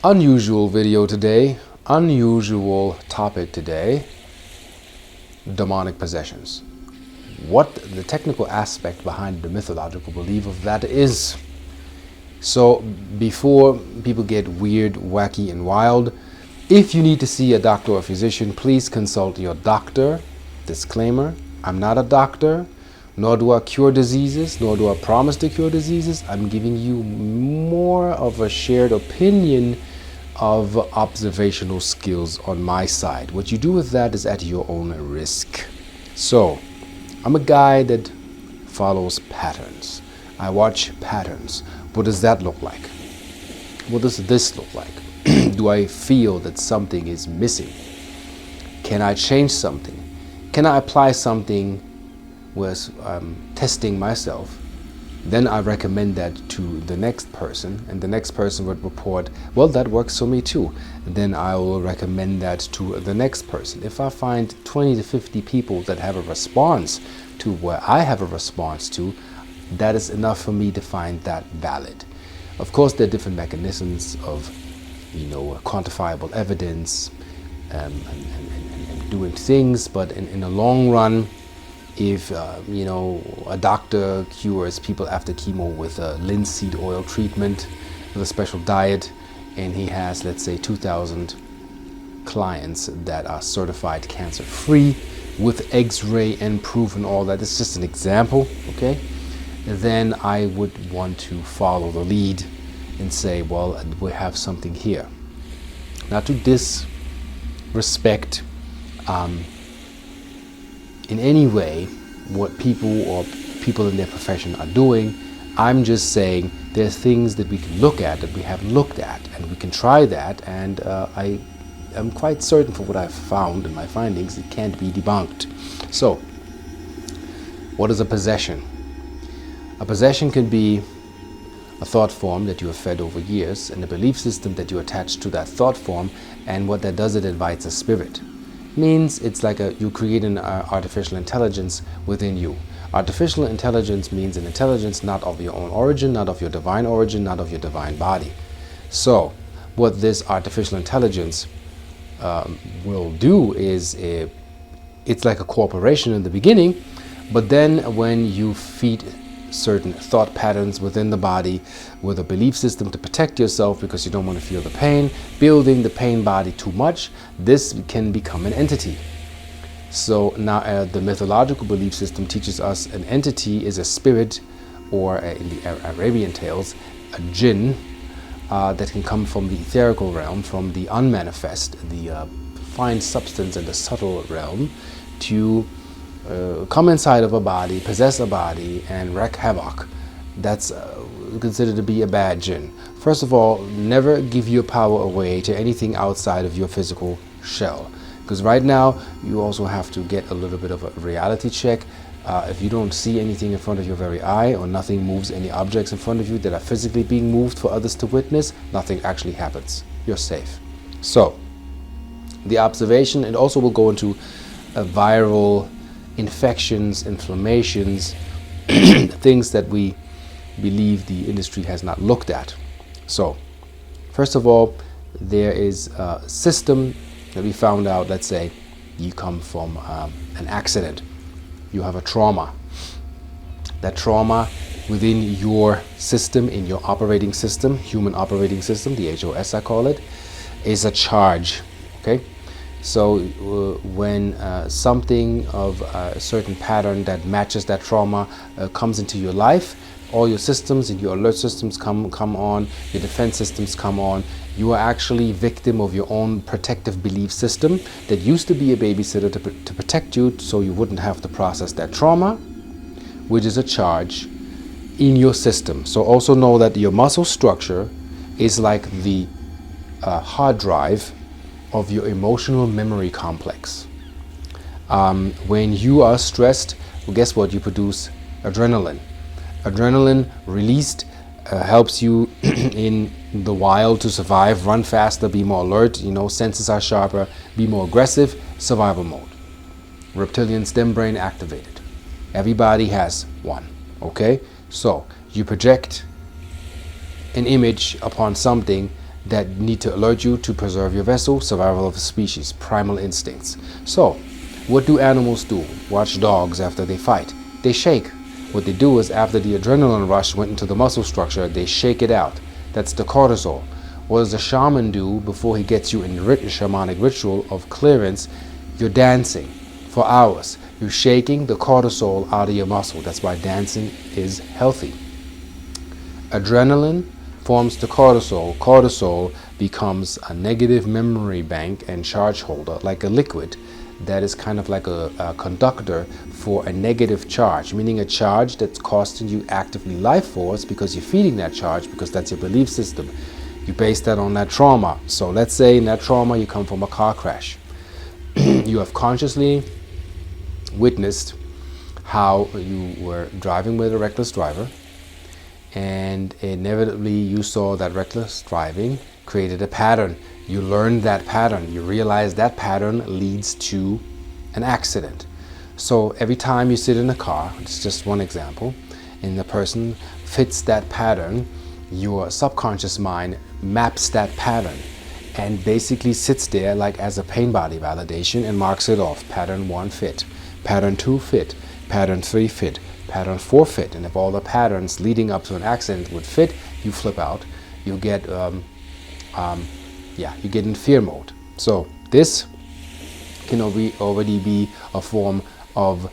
Unusual video today, unusual topic today, demonic possessions. What the technical aspect behind the mythological belief of that is. So before people get weird, wacky and wild, if you need to see a doctor or physician, please consult your doctor. Disclaimer, I'm not a doctor, nor do I cure diseases, nor do I promise to cure diseases. I'm giving you more of a shared opinion of observational skills on my side. What you do with that is at your own risk. So, I'm a guy that follows patterns. I watch patterns. What does that look like? What does this look like? Do I feel that something is missing? Can I change something? Can I apply something where I'm testing myself? Then I recommend that to the next person, and the next person would report, well, that works for me too. And then I will recommend that to the next person. If I find 20 to 50 people that have a response to where I have a response to, that is enough for me to find that valid. Of course, there are different mechanisms of, quantifiable evidence and doing things, but in the long run, if a doctor cures people after chemo with a linseed oil treatment with a special diet, and he has, let's say, 2,000 clients that are certified cancer-free with X-ray and proof and all that, it's just an example, okay? Then I would want to follow the lead and say, well, we have something here. Not to disrespect in any way what people in their profession are doing. I'm just saying there's things that we can look at, that we have looked at, and we can try that, and I am quite certain for what I've found in my findings, it can't be debunked. So, what is a possession? A possession can be a thought form that you have fed over years, and a belief system that you attach to that thought form, and what that does, it invites a spirit. Means it's like you create an artificial intelligence within you. Artificial intelligence means an intelligence not of your own origin, not of your divine origin, not of your divine body. So what this artificial intelligence will do is it's like a corporation in the beginning, but then when you feed certain thought patterns within the body with a belief system to protect yourself because you don't want to feel the pain, building the pain body too much, this can become an entity. So now the mythological belief system teaches us an entity is a spirit, or in the Arabian tales, a jinn that can come from the etherical realm, from the unmanifest, the fine substance and the subtle realm, to come inside of a body, possess a body, and wreak havoc. That's considered to be a bad jinn. First of all, never give your power away to anything outside of your physical shell. Because right now, you also have to get a little bit of a reality check. If you don't see anything in front of your very eye, or nothing moves any objects in front of you that are physically being moved for others to witness, nothing actually happens. You're safe. So, the observation, it also will go into a viral infections, inflammations, things that we believe the industry has not looked at. So, first of all, there is a system that we found out. Let's say you come from an accident, you have a trauma. That trauma within your system, in your operating system, human operating system, the HOS I call it, is a charge, okay? So when something of a certain pattern that matches that trauma comes into your life, all your systems and your alert systems come on, your defense systems come on. You are actually victim of your own protective belief system that used to be a babysitter to protect you so you wouldn't have to process that trauma, which is a charge in your system. So also know that your muscle structure is like the hard drive of your emotional memory complex. When you are stressed, well, guess what? You produce adrenaline. Adrenaline released helps you in the wild to survive, run faster, be more alert, senses are sharper, be more aggressive, survival mode. Reptilian stem brain activated. Everybody has one, okay? So you project an image upon something that need to alert you to preserve your vessel, survival of the species, primal instincts. So, what do animals do? Watch dogs after they fight. They shake. What they do is after the adrenaline rush went into the muscle structure, they shake it out. That's the cortisol. What does a shaman do before he gets you in the shamanic ritual of clearance? You're dancing for hours. You're shaking the cortisol out of your muscle. That's why dancing is healthy. Adrenaline forms the cortisol. Cortisol becomes a negative memory bank and charge holder, like a liquid that is kind of like a conductor for a negative charge, meaning a charge that's costing you actively life force because you're feeding that charge, because that's your belief system. You base that on that trauma. So let's say in that trauma you come from a car crash. You have consciously witnessed how you were driving with a reckless driver, and inevitably you saw that reckless driving created a pattern. You learned that pattern. You realize that pattern leads to an accident. So every time you sit in a car, it's just one example, and the person fits that pattern, your subconscious mind maps that pattern and basically sits there like as a pain body validation and marks it off. Pattern 1 fit, pattern 2 fit, pattern 3 fit, pattern 4 fit. And if all the patterns leading up to an accident would fit, you flip out. You get you get in fear mode. So this can already be a form of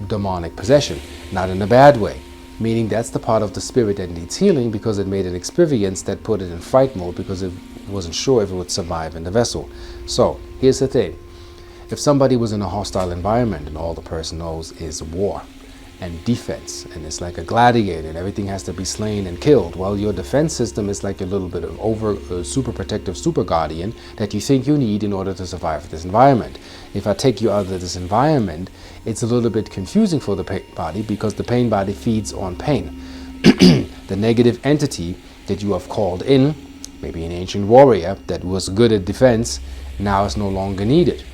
demonic possession, not in a bad way, meaning that's the part of the spirit that needs healing because it made an experience that put it in fight mode because it wasn't sure if it would survive in the vessel. So here's the thing. If somebody was in a hostile environment and all the person knows is war and defense, and it's like a gladiator and everything has to be slain and killed, well, your defense system is like a little bit of super protective super guardian that you think you need in order to survive this environment. If I take you out of this environment, it's a little bit confusing for the pain body because the pain body feeds on pain. The negative entity that you have called in, maybe an ancient warrior that was good at defense, now is no longer needed.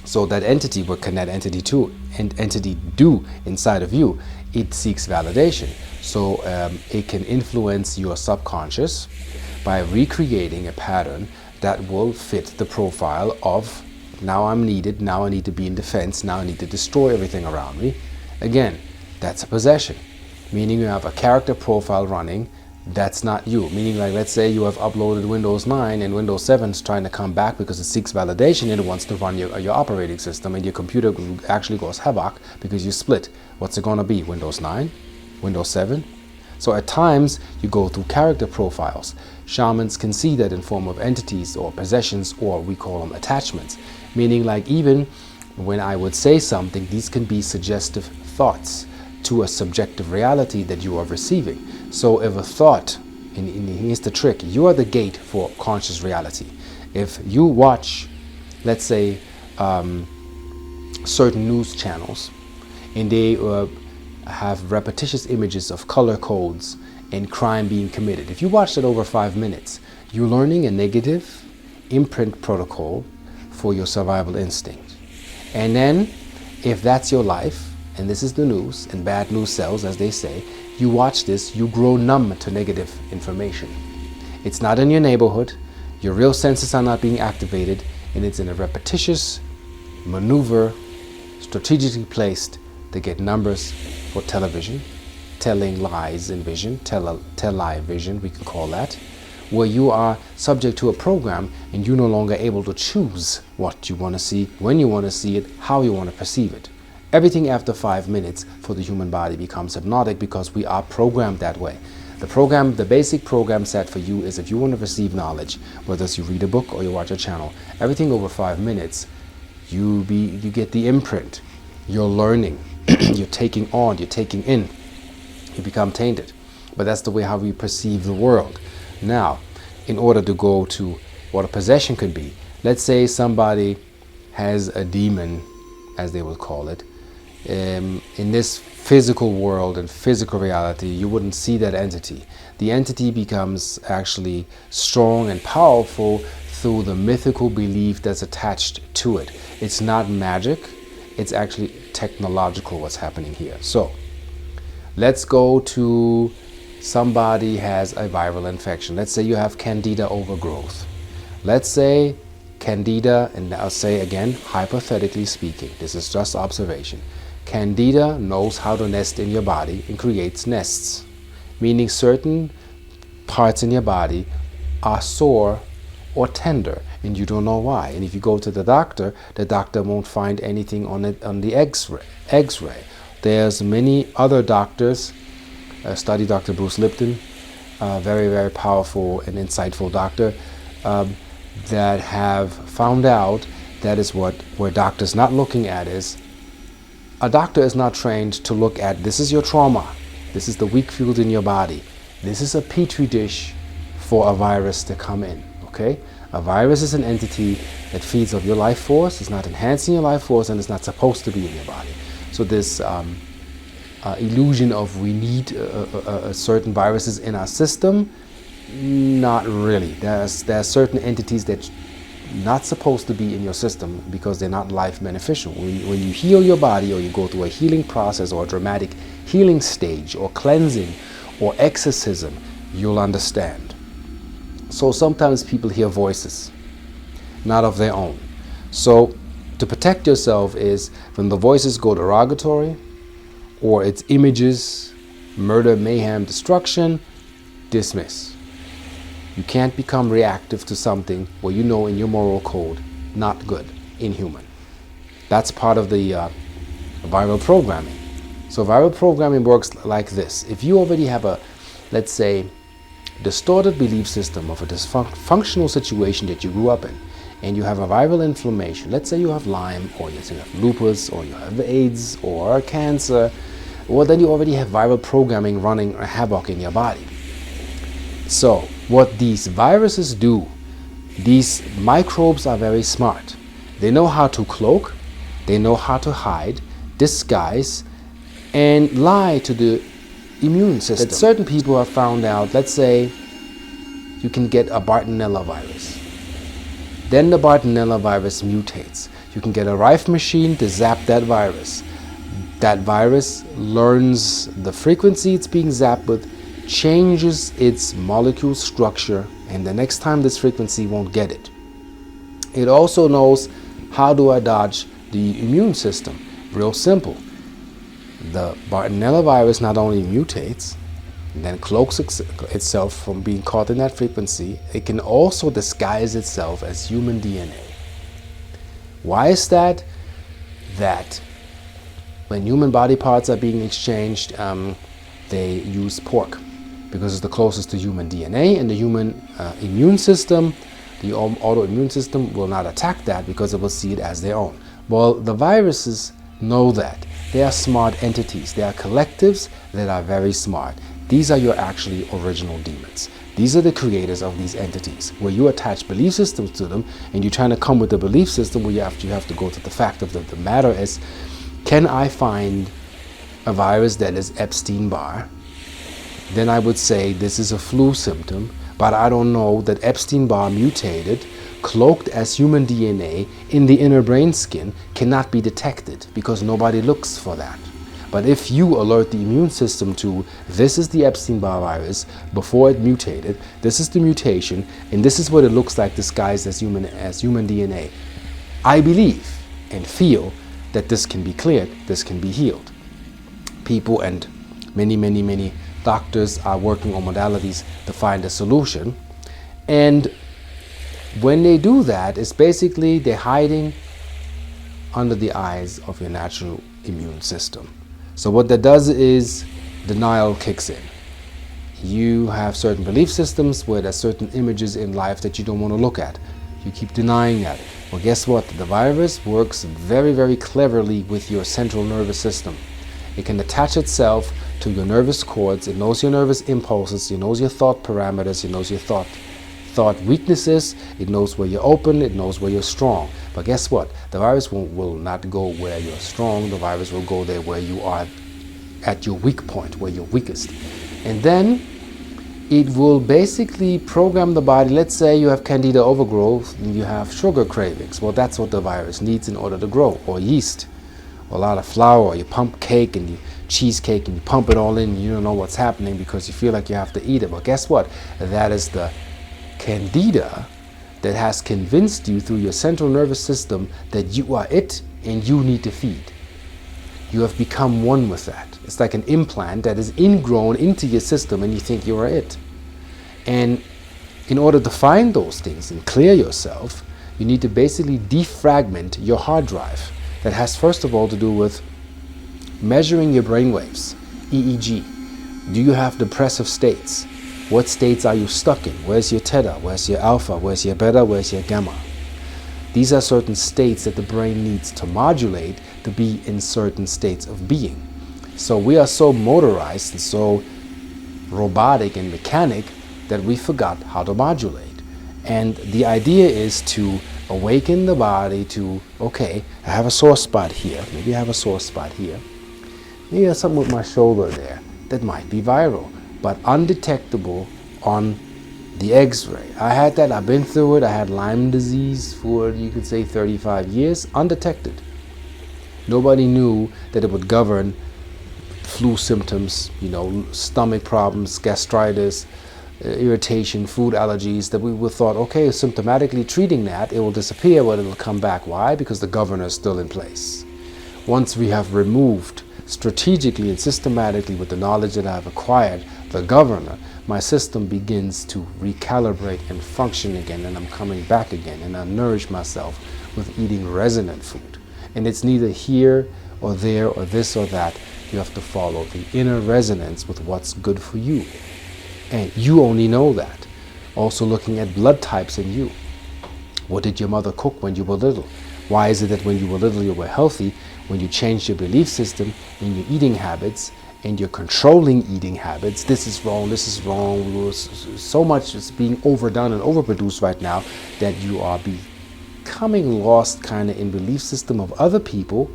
So that entity, what can that entity do inside of you? It seeks validation. So it can influence your subconscious by recreating a pattern that will fit the profile of, now I'm needed, now I need to be in defense, now I need to destroy everything around me. Again, that's a possession, meaning you have a character profile running that's not you. Meaning, like, let's say you have uploaded Windows 9 and Windows 7 is trying to come back because it seeks validation and it wants to run your operating system, and your computer actually goes havoc because you split. What's it going to be? Windows 9? Windows 7? So at times you go through character profiles. Shamans can see that in form of entities or possessions, or we call them attachments. Meaning, like, even when I would say something, these can be suggestive thoughts to a subjective reality that you are receiving. So if a thought, and here's the trick, you are the gate for conscious reality. If you watch, let's say, certain news channels, and they have repetitious images of color codes and crime being committed, if you watch that over 5 minutes, you're learning a negative imprint protocol for your survival instinct. And then, if that's your life, and this is the news, and bad news sells, as they say, you watch this, you grow numb to negative information. It's not in your neighborhood, your real senses are not being activated, and it's in a repetitious maneuver, strategically placed to get numbers for television, telling lies in vision, tell lie vision, we can call that, where you are subject to a program and you're no longer able to choose what you want to see, when you want to see it, how you want to perceive it. Everything after 5 minutes for the human body becomes hypnotic because we are programmed that way. The basic program set for you is, if you want to receive knowledge, whether it's you read a book or you watch a channel, everything over 5 minutes, you get the imprint. You're learning, you're taking on, you're taking in, you become tainted. But that's the way how we perceive the world. Now, in order to go to what a possession could be, let's say somebody has a demon, as they would call it. In this physical world and physical reality, you wouldn't see that entity. The entity becomes actually strong and powerful through the mythical belief that's attached to it. It's not magic, it's actually technological what's happening here. So let's go to somebody has a viral infection. Let's say you have candida overgrowth. Let's say candida, and I'll say again, hypothetically speaking, this is just observation. Candida knows how to nest in your body and creates nests, meaning certain parts in your body are sore or tender and you don't know why. And if you go to the doctor won't find anything on it on the X-ray. There's many other doctors, study Dr. Bruce Lipton, very, very powerful and insightful doctor, that have found out that is where doctors not looking at is, a doctor is not trained to look at, this is your trauma, this is the weak field in your body, this is a petri dish for a virus to come in, okay? A virus is an entity that feeds off your life force, it's not enhancing your life force, and it's not supposed to be in your body. So this illusion of we need certain viruses in our system, not really. There are certain entities that not supposed to be in your system because they're not life beneficial. When you heal your body, or you go through a healing process or a dramatic healing stage or cleansing or exorcism, you'll understand. So sometimes people hear voices, not of their own. So to protect yourself is when the voices go derogatory, or it's images, murder, mayhem, destruction, dismiss. You can't become reactive to something where you know in your moral code, not good, inhuman. That's part of the viral programming. So viral programming works like this. If you already have a, let's say, distorted belief system of a dysfunctional situation that you grew up in, and you have a viral inflammation, let's say you have Lyme, or you have lupus, or you have AIDS, or cancer, well, then you already have viral programming running havoc in your body. So what these viruses do, these microbes are very smart. They know how to cloak, they know how to hide, disguise, and lie to the immune system. That certain people have found out, let's say you can get a Bartonella virus. Then the Bartonella virus mutates. You can get a Rife machine to zap that virus. That virus learns the frequency it's being zapped with, changes its molecule structure, and the next time this frequency won't get it. It also knows how do I dodge the immune system. Real simple. The Bartonella virus not only mutates and then cloaks itself from being caught in that frequency, it can also disguise itself as human DNA. Why is that? That when human body parts are being exchanged, they use pork because it's the closest to human DNA, and the human immune system, the autoimmune system, will not attack that because it will see it as their own. Well, the viruses know that. They are smart entities. They are collectives that are very smart. These are your actually original demons. These are the creators of these entities, where you attach belief systems to them, and you're trying to come with a belief system where you have to go to the fact of the matter is, can I find a virus that is Epstein-Barr? Then I would say this is a flu symptom, but I don't know that Epstein-Barr mutated, cloaked as human DNA in the inner brain skin, cannot be detected because nobody looks for that. But if you alert the immune system to, this is the Epstein-Barr virus before it mutated, this is the mutation, and this is what it looks like disguised as human DNA, I believe and feel that this can be cleared, this can be healed. People and many doctors are working on modalities to find a solution. And when they do that, it's basically they're hiding under the eyes of your natural immune system. So what that does is denial kicks in. You have certain belief systems where there's certain images in life that you don't want to look at. You keep denying that. Well, guess what? The virus works very cleverly with your central nervous system. It can attach itself to your nervous cords. It knows your nervous impulses. It knows your thought parameters. It knows your thought weaknesses. It knows where you're open. It knows where you're strong. But guess what? The virus will not go where you're strong. The virus will go there where you are at your weak point, where you're weakest. And then it will basically program the body. Let's say you have candida overgrowth and you have sugar cravings. Well, that's what the virus needs in order to grow, or yeast, or a lot of flour, or you pump cake and you cheesecake and you pump it all in and you don't know what's happening because you feel like you have to eat it. But guess what? That is the candida that has convinced you through your central nervous system that you are it and you need to feed. You have become one with that. It's like an implant that is ingrown into your system and you think you are it. And in order to find those things and clear yourself, you need to basically defragment your hard drive. That has first of all to do with measuring your brain waves, EEG. Do you have depressive states? What states are you stuck in? Where's your theta? Where's your alpha? Where's your beta? Where's your gamma? These are certain states that the brain needs to modulate to be in certain states of being. So we are so motorized and so robotic and mechanic that we forgot how to modulate. And the idea is to awaken the body to, okay, I have a sore spot here. Maybe I have a sore spot here. Maybe there's something with my shoulder there that might be viral, but undetectable on the X-ray. I had that, I've been through it. I had Lyme disease for, you could say, 35 years, undetected. Nobody knew that it would govern flu symptoms, stomach problems, gastritis, irritation, food allergies, that we would thought, okay, symptomatically treating that, it will disappear, but it will come back. Why? Because the governor is still in place. Once we have removed strategically and systematically with the knowledge that I have acquired, the governor, my system begins to recalibrate and function again, and I'm coming back again, and I nourish myself with eating resonant food. And it's neither here or there or this or that. You have to follow the inner resonance with what's good for you. And you only know that. Also looking at blood types in you. What did your mother cook when you were little? Why is it that when you were little you were healthy? When you changed your belief system and your eating habits and your controlling eating habits, this is wrong, so much is being overdone and overproduced right now that you are becoming lost kind of in belief system of other people,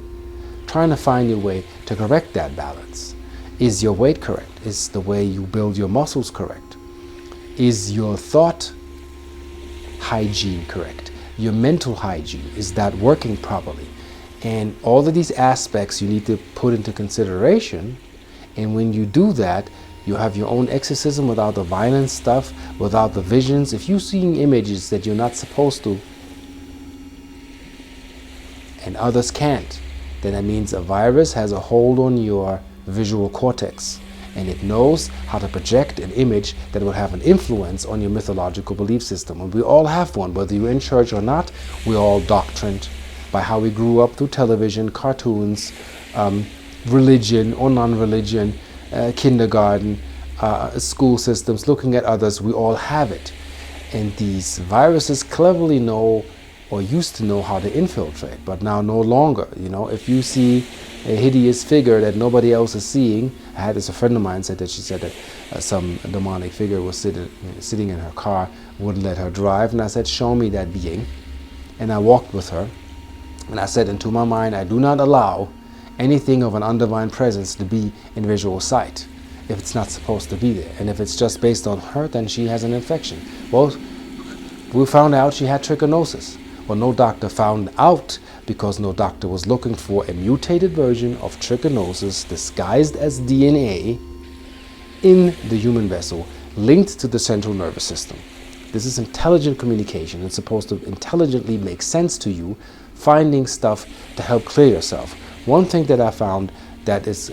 trying to find your way to correct that balance. Is your weight correct? Is the way you build your muscles correct? Is your thought hygiene correct? Your mental hygiene, is that working properly? And all of these aspects you need to put into consideration. And when you do that, you have your own exorcism without the violent stuff, without the visions. If you're seeing images that you're not supposed to, and others can't, then that means a virus has a hold on your visual cortex, and it knows how to project an image that will have an influence on your mythological belief system. And we all have one, whether you're in church or not. We're all doctrined by how we grew up through television, cartoons, religion or non-religion, kindergarten, school systems, looking at others. We all have it. And these viruses cleverly know or used to know how to infiltrate, but now no longer. If you see a hideous figure that nobody else is seeing, I had this, a friend of mine said that she said that some demonic figure was sitting in her car, wouldn't let her drive, and I said, show me that being. And I walked with her, and I said, into my mind, I do not allow anything of an undivine presence to be in visual sight if it's not supposed to be there. And if it's just based on her, then she has an infection. Well, we found out she had trichinosis. Well, no doctor found out because no doctor was looking for a mutated version of trichinosis disguised as DNA in the human vessel linked to the central nervous system. This is intelligent communication. It's supposed to intelligently make sense to you, finding stuff to help clear yourself. One thing that I found that is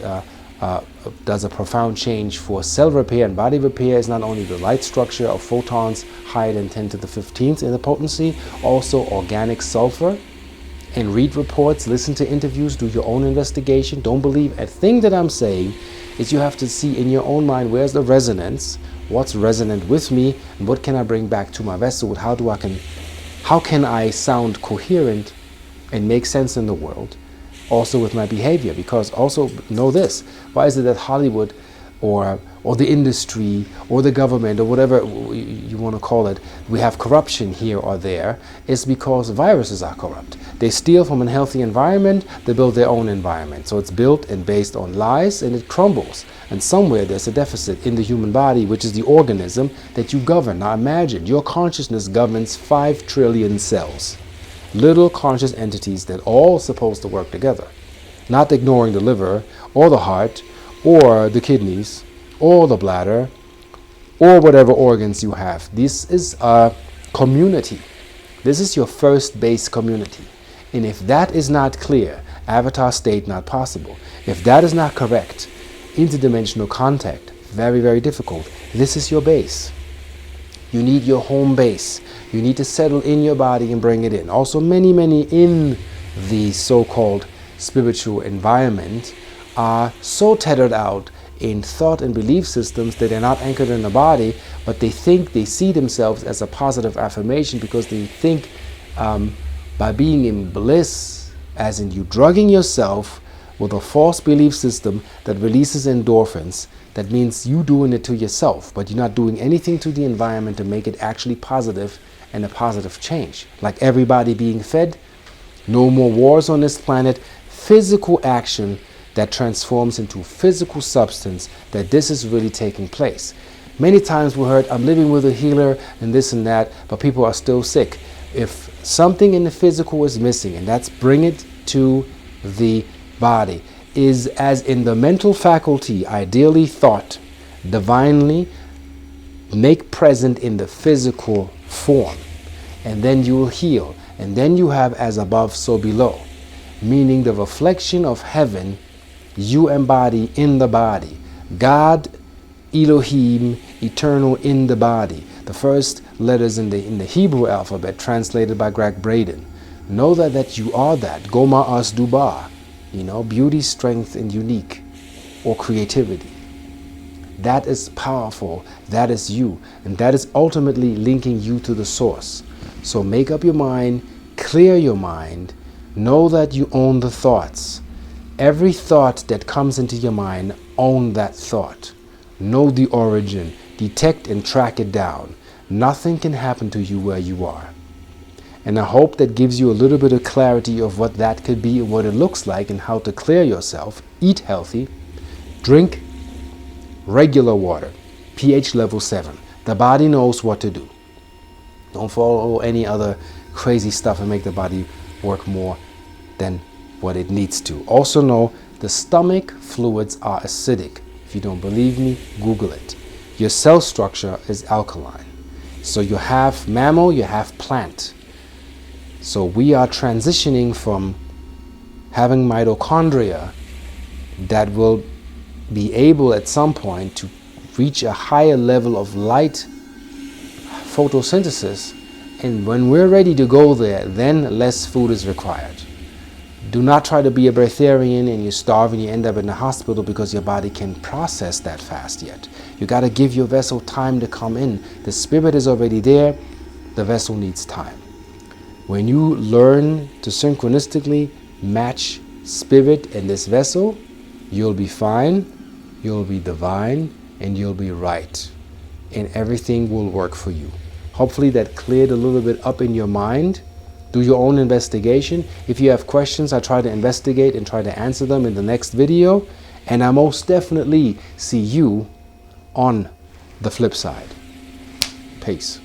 does a profound change for cell repair and body repair is not only the light structure of photons higher than 10 to the 15th in the potency, also organic sulfur. And read reports, listen to interviews, do your own investigation. Don't believe a thing that I'm saying. Is you have to see in your own mind, where's the resonance, what's resonant with me, and what can I bring back to my vessel. How can I sound coherent and make sense in the world, also with my behavior? Because also know this, why is it that Hollywood or the industry or the government or whatever you want to call it, we have corruption here or there? Is because viruses are corrupt. They steal from an healthy environment, they build their own environment. So it's built and based on lies, and it crumbles. And somewhere there's a deficit in the human body, which is the organism that you govern. Now imagine your consciousness governs 5 trillion cells. Little conscious entities that all supposed to work together. not ignoring the liver or the heart or the kidneys or the bladder or whatever organs you have. This is a community. This is your first base community. And if that is not clear, avatar state not possible. If that is not correct, interdimensional contact, very, very difficult. This is your base. You need your home base. You need to settle in your body and bring it in. Also, many in the so-called spiritual environment are so tethered out in thought and belief systems that they're not anchored in the body, but they think they see themselves as a positive affirmation because they think by being in bliss, as in you drugging yourself with a false belief system that releases endorphins, that means you doing it to yourself, but you're not doing anything to the environment to make it actually positive and a positive change. Like everybody being fed, no more wars on this planet, physical action that transforms into physical substance, that this is really taking place. Many times we heard, I'm living with a healer and this and that, but people are still sick. If something in the physical is missing, and that's bring it to the body, is as in the mental faculty, ideally thought, divinely make present in the physical form, and then you will heal. And then you have as above, so below, meaning the reflection of heaven you embody in the body. God, Elohim, eternal in the body. The first letters in the Hebrew alphabet translated by Greg Braden. Know that you are that. Goma As Duba. Beauty, strength, and unique, or creativity. That is powerful. That is you. And that is ultimately linking you to the source. So make up your mind, clear your mind, know that you own the thoughts. Every thought that comes into your mind, own that thought. Know the origin, detect and track it down. Nothing can happen to you where you are. And I hope that gives you a little bit of clarity of what that could be and what it looks like and how to clear yourself. Eat healthy, drink regular water, pH level 7. The body knows what to do. Don't follow any other crazy stuff and make the body work more than what it needs to. Also know the stomach fluids are acidic. If you don't believe me, Google it. Your cell structure is alkaline. So you have mammal, you have plant. So we are transitioning from having mitochondria that will be able at some point to reach a higher level of light photosynthesis. And when we're ready to go there, then less food is required. Do not try to be a breatharian and you starve and you end up in the hospital because your body can't process that fast yet. You got to give your vessel time to come in. The spirit is already there. The vessel needs time. When you learn to synchronistically match spirit and this vessel, you'll be fine, you'll be divine, and you'll be right. And everything will work for you. Hopefully that cleared a little bit up in your mind. Do your own investigation. If you have questions, I try to investigate and try to answer them in the next video. And I most definitely see you on the flip side. Peace.